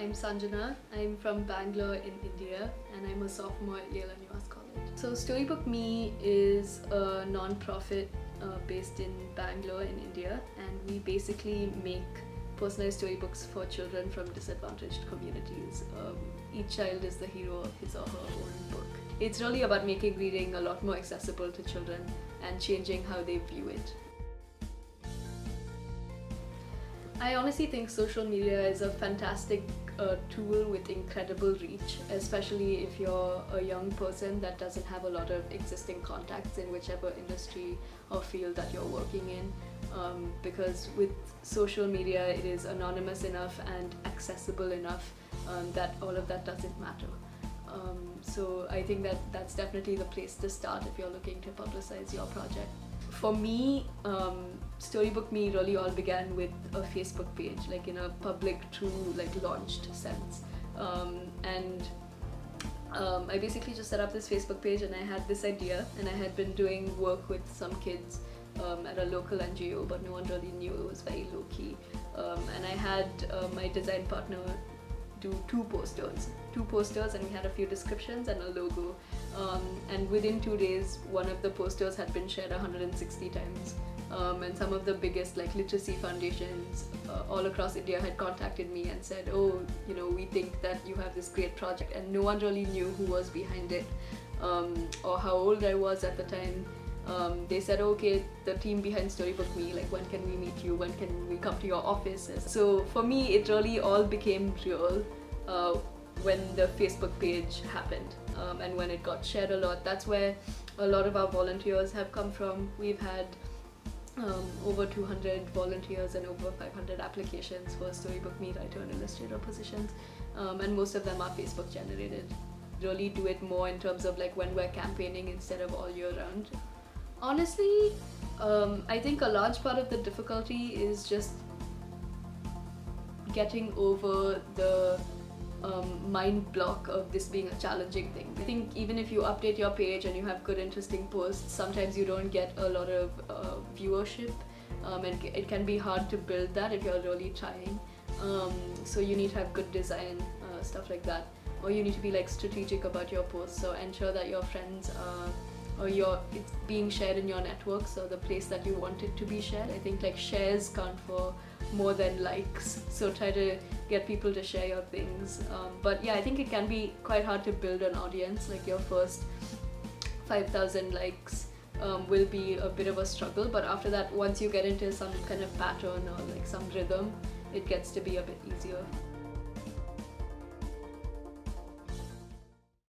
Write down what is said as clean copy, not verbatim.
I'm Sanjana. I'm from Bangalore in India and I'm a sophomore at Yale-NUS college. So Storybook Me is a non-profit based in Bangalore in India, and we basically make personalized storybooks for children from disadvantaged communities. Each child is the hero of his or her own book. It's really about making reading a lot more accessible to children and changing how they view it. I honestly think social media is a fantastic tool with incredible reach, especially if you're a young person that doesn't have a lot of existing contacts in whichever industry or field that you're working in. Because with social media, it is anonymous enough and accessible enough that all of that doesn't matter. So I think that that's definitely the place to start if you're looking to publicize your project. For me, Storybook Me really all began with a Facebook page, like in a public, true, like launched sense. I basically just set up this Facebook page and I had this idea, and I had been doing work with some kids at a local NGO, but no one really knew. It was very low-key. And I had my design partner do two posters, and we had a few descriptions and a logo. And within 2 days, one of the posters had been shared 160 times. And some of the biggest literacy foundations all across India had contacted me and said, oh, you know, we think that you have this great project, and no one really knew who was behind it or how old I was at the time. They said, okay, the team behind Storybook Me, like, when can we meet you? When can we come to your office? So for me, it really all became real when the Facebook page happened and when it got shared a lot. That's where a lot of our volunteers have come from. We've had over 200 volunteers and over 500 applications for Storybook Me writer and illustrator positions, and most of them are Facebook generated. Really do it more in terms of like when we're campaigning instead of all year round. Honestly, I think a large part of the difficulty is just getting over the mind block of this being a challenging thing. I think even if you update your page and you have good, interesting posts, sometimes you don't get a lot of viewership, and it can be hard to build that if you're really trying. So you need to have good design, stuff like that, or you need to be like strategic about your posts. So ensure that your friends or it's being shared in your network, so the place that you want it to be shared. I think like shares count for more than likes, so try to get people to share your things. But yeah, I think it can be quite hard to build an audience. Like your first 5,000 likes will be a bit of a struggle, but after that, once you get into some kind of pattern or like some rhythm, it gets to be a bit easier.